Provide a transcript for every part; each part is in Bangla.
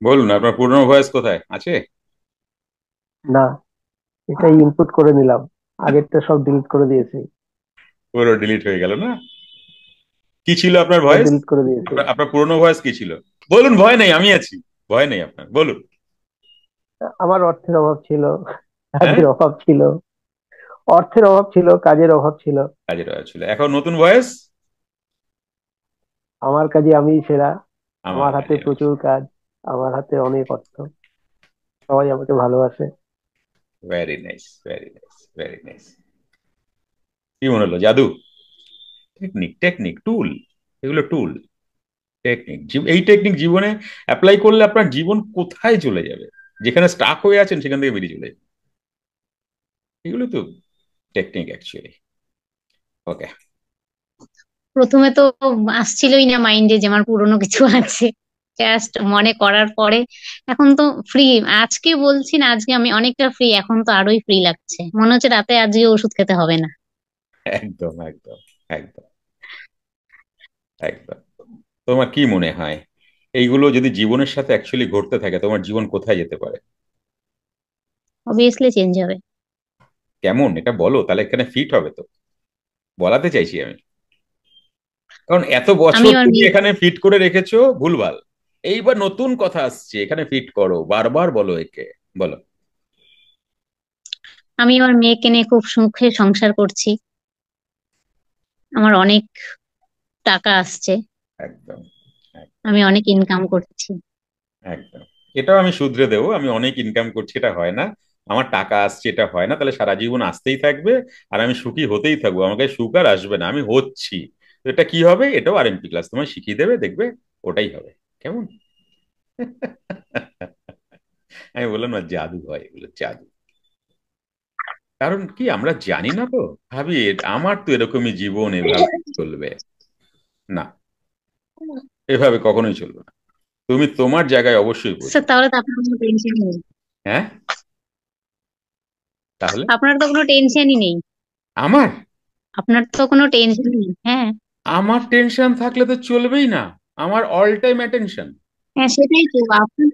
বলুন আপনার পুরনো ভয়েস কোথায় আছে? না, এটাই ইনপুট করে নিলাম। আগেরটা সব ডিলিট করে দিয়েছি। পুরো ডিলিট হয়ে গেল না? কি ছিল আপনার সব ভয়েস? ডিলিট করে দিয়েছি। আপনার পুরনো ভয়েস কি ছিল? বলুন, ভয় নেই, আমি আছি। ভয় নেই আপনার, বলুন। আমার অর্থের অভাব ছিল, হ্যাঁ, কাজের অভাব ছিল। অর্থের অভাব ছিল, কাজের অভাব ছিল। কাজের ভয়েস ছিল, এখন নতুন ভয়েস। আমার কাজে আমিই সেরা। আমার আমার হাতে কাজে আমি। প্রচুর কাজ। আমার হাতে অনেক অর্থ। সবাই আমাকে ভালোবাসে। Very nice, very nice, very nice. কি মনে হলো, জাদু? টেকনিক, টেকনিক, টুল। এগুলো টুল। টেকনিক, এই টেকনিক জীবনে অ্যাপ্লাই করলে আপনার জীবন কোথায় চলে যাবে? যেখানে স্টাক হয়ে আছেন সেখান থেকে বেরিয়ে চলে যাবে। এগুলো তো টেকনিক অ্যাকচুয়ালি। ওকে। প্রথমে তো আসছিলই না মাইন্ডে যে আমার পুরনো কিছু আছে। জাস্ট মনে করার পরে এখন তো ফ্রি। আজকে বলছি না, আজকে আমি অনেকটা ফ্রি, এখন তো আরোই ফ্রি লাগছে, মনে হচ্ছে রাতে আজকে ওষুধ খেতে হবে না। একদম, একদম, একদম, একদম। তোমার কি মনে হয়, এইগুলো যদি জীবনের সাথে অ্যাকচুয়ালি ঘটতে থাকে তোমার জীবন কোথায় যেতে পারে? অবভিয়াসলি চেঞ্জ হবে। কেমন, এটা বলো, তাহলে এখানে ফিট হবে তো। বলাতে চাইছি আমি। কারণ এত আমি বছর আমার তুমি মেয়ে এখানে ফিট করে রেখেছো ভুলভাল। এইবার নতুন কথা আসছে, এখানে ফিট করো, বারবার বলো একে। বলো। আমি আমার মেয়েকে নিয়ে খুব সুখে সংসার করছি। আমার অনেক টাকা আসছে। একদম, একদম, আমি অনেক ইনকাম করছি। একদম। এটাও আমি শুধরে দেবো, আমি অনেক ইনকাম করছি এটা হয় না। আমার টাকা আসছে এটা হয় না, তাহলে সারা জীবন আসতেই থাকবে। আর আমি সুখী হতেই থাকবো, আমাকে সুখ আর আসবে না, আমি হচ্ছি। তো এটা কি হবে, এটাও আরএমপি ক্লাস তোমায় শিখিয়ে দেবে, দেখবে। ওটাই হবে। কেমন? আমি বললাম না, জাদু হয় এগুলো, জাদু। কারণ কি, আমরা জানি না তো। ভাবি আমার তো এরকমই জীবন, এভাবে চলবে। না, এভাবে কখনোই চলবে না। তুমি তোমার জায়গায় অবশ্যই স্যার, পৌঁছো। তাহলে তো আপনার কোনো টেনশনই নেই। হ্যাঁ, তাহলে আপনার তো কোনো টেনশনই নেই। আমার আপনার তো কোনো টেনশনই নেই, হ্যাঁ। আমার টেনশন থাকলে তো চলবেই না। আমার অল টাইম অ্যাটেনশন। হ্যাঁ, সেটাই তো আপনার।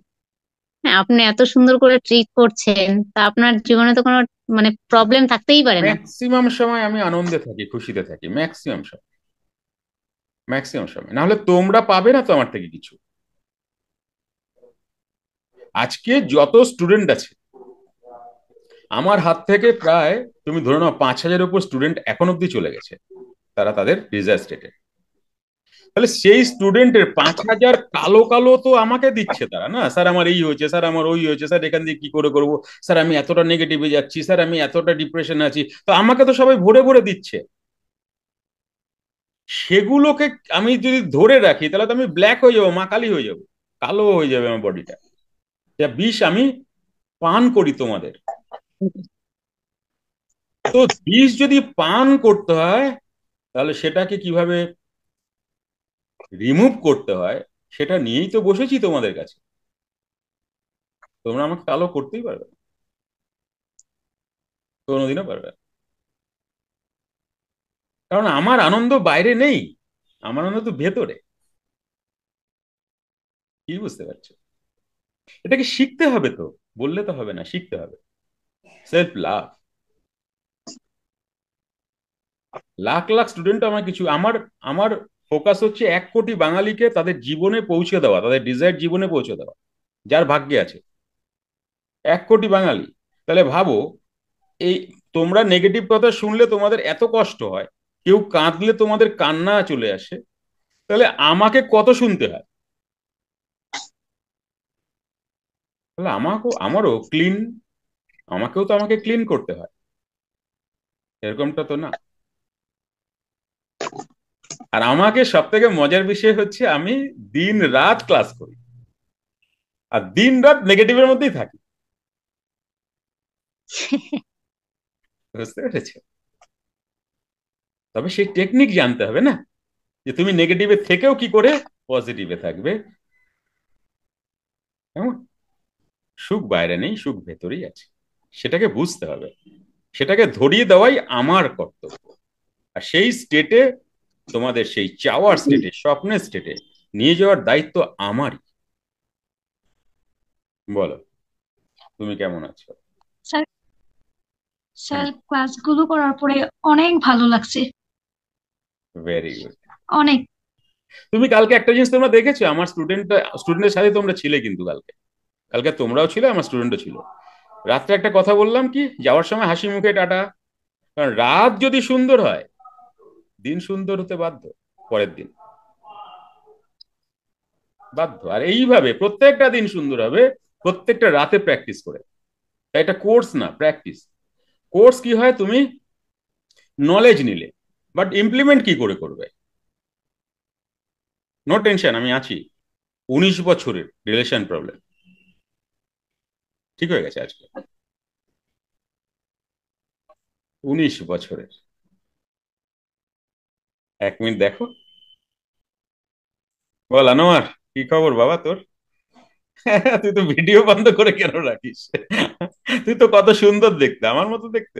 হ্যাঁ, আপনি এত সুন্দর করে ট্রিট করছেন, তা আপনার জীবনে তো কোনো মানে প্রবলেম থাকতেই পারে না। ম্যাক্সিমাম সময় আমি আনন্দে থাকি, খুশিতে থাকি, ম্যাক্সিমাম সময়। ম্যাক্সিমাম সময়, না হলে তোমরা পাবে না তো আমার থেকে কিছু। আজকে যত স্টুডেন্ট আছে আমার হাত থেকে, প্রায় তুমি ধরে নাও 5,000-এর উপর স্টুডেন্ট এখন অব্দি চলে গেছে, তারা তাদের রিসার্চ স্টেটে। তাহলে সেই স্টুডেন্টের 5,000 কালো কালো তো আমাকে দিচ্ছে তারা, না স্যার আমার এই হয়েছে, স্যার আমার ওই হয়েছে, স্যার এখান দিয়ে কি করে করবো, স্যার আমি এতটা নেগেটিভে যাচ্ছি, স্যার আমি এতটা ডিপ্রেশনে আছি। তো আমাকে তো সবাই ভরে ভরে দিচ্ছে। সেগুলোকে আমি যদি ধরে রাখি তাহলে তো আমি ব্ল্যাক হয়ে যাবো, মা কালি হয়ে যাবো। কালো হয়ে যাবে আমার বডিটা। যা বিষ আমি পান করি তোমাদের। তো বিষ যদি পান করতে হয়, তাহলে সেটাকে কিভাবে রিমুভ করতে হয় সেটা নিয়েই তো বসেছি তোমাদের কাছে। তোমরা আমাকে কালো করতেই পারবে না, কোনোদিনও পারবে না। কারণ আমার আনন্দ বাইরে নেই, আমার আনন্দ তো ভেতরে। কি বুঝতে পারছো? এটাকে শিখতে হবে তো, বললে তো হবে না, শিখতে হবে। Self love. Lakh lakh student আমার কিছু, আমার আমার ফোকাস হচ্ছে 1 কোটি বাঙালিকে তাদের জীবনে পৌঁছে দেওয়া, তাদের ডিজায়ার জীবনে পৌঁছে দেওয়া, যার ভাগ্যে আছে। 1 কোটি বাঙালি। তাহলে ভাবো, এই তোমরা নেগেটিভ কথা শুনলে তোমাদের এত কষ্ট হয়, কেউ কাঁদলে তোমাদের কান্না চলে আসে, তাহলে আমাকে কত শুনতে হয়? তাহলে আমারও ক্লিন, আমাকেও তো আমাকে ক্লিন করতে হয়। এরকমটা তো না। আর আমাকে সব থেকে মজার বিষয় হচ্ছে, আমি দিন রাত ক্লাস করি, আর দিন রাত নেগেটিভের মধ্যেই থাকি। বুঝতে পেরেছো? তবে সেই টেকনিক জানতে হবে না, যে তুমি নেগেটিভে থেকেও কি করে পজিটিভে থাকবে। কেমন? সুখ বাইরে নেই, সুখ ভেতরেই আছে। সেটাকে বুঝতে হবে, সেটাকে ধরিয়ে দেওয়াই আমার কর্তব্য। আর সেই স্টেটে, তোমাদের সেই চাওয়ার স্টেটে, স্বপ্নের স্টেটে নিয়ে যাওয়ার দায়িত্ব আমারই। বলো, তুমি কেমন আছো? স্যার হুম। স্যার ক্লাসগুলো করার পরে অনেক ভালো লাগছে, ভেরি গুড। অনেক। তুমি কালকে একটা জিনিস তোমরা দেখেছো, আমার স্টুডেন্টের সাথে তোমরা ছিলে কিন্তু কালকে। কালকে তোমরাও ছিলে, আমার স্টুডেন্টও ছিল। রাত্রে একটা কথা বললাম কি, যাওয়ার সময় হাসি মুখে টাটা। কারণ রাত যদি সুন্দর হয়, দিন সুন্দর হতে বাধ্য পরের দিন, বাধ্য। আর এইভাবে প্রত্যেকটা দিন সুন্দর হবে প্রত্যেকটা রাতে প্র্যাকটিস করে। তাই এটা কোর্স না, প্র্যাকটিস। কোর্স কি হয়, তুমি নলেজ নিলে, বাট ইমপ্লিমেন্ট কি করে করবে? নো টেনশন, আমি আছি। 19 বছরের রিলেশন প্রবলেম ঠিক হয়ে গেছে আজকে। 19 বছরের। 1 মিনিট দেখো। বল আনোয়ার, কি খবর বাবা তোর? তুই তো ভিডিও বন্ধ করে কেন রাখিস? তুই তো কত সুন্দর দেখতে, আমার মতো দেখতে,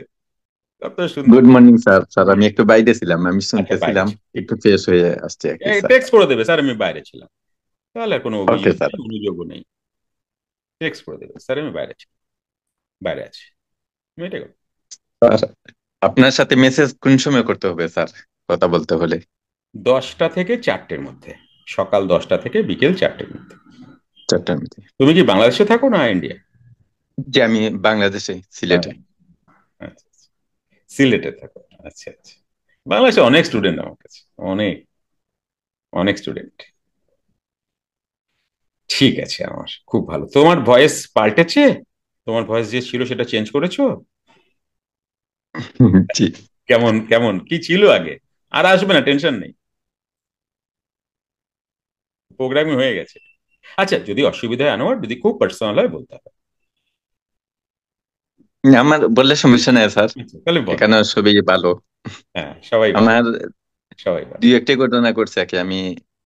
কত সুন্দর। Good morning sir. স্যার আমি একটু বাইরে ছিলাম, আমি আচ্ছা, বাইরে শুনতেছিলাম, ছিল। একটু ফ্রেশ হয়ে আসছে আর কি স্যার। টেক্সট করে দেবে স্যার আমি বাইরে ছিলাম, তাহলে আর কোনো ওকে অভিযোগ স্যার। নেই, অনুযোগও নেই। টেক্সট করে দেবে স্যার আমি বাইরে ছিলাম, বাইরে আছি। তুমি এটা করো। স্যার আপনার সাথে মেসেজ কোন সময় করতে হবে স্যার, কথা বলতে হলে? 10টা থেকে 4টের মধ্যে, সকাল 10টা থেকে বিকেল 4টের মধ্যে। 4টার মধ্যে? তুমি কি বাংলাদেশে থাকো না ইন্ডিয়া? যে আমি বাংলাদেশে, সিলেটে। আচ্ছা আচ্ছা। সিলেটে থাকো, আচ্ছা আচ্ছা। বাংলাদেশে অনেক স্টুডেন্ট আমার কাছে, অনেক অনেক স্টুডেন্ট। ঠিক আছে, আমার খুব ভালো। তোমার ভয়েস পাল্টেছে? তোমার ভয়েস যে ছিল সেটা চেঞ্জ করেছো? জি। কেমন কেমন কি ছিল আগে? আর আসবে না, টেনশন নেই, প্রোগ্রামিং হয়ে গেছে। আচ্ছা, যদি অসুবিধা হয় আনোয়ার, যদি খুব পার্সোনাল হয় বলতে হবে। আমার বললে সমস্যা নেই স্যার, আচ্ছা, তাহলে বল। এখানে সবই ভালো। হ্যাঁ, সবাই ভালো, আমার সবাই ভালো। দুই একটা ঘটনা করছে আর কি, আমি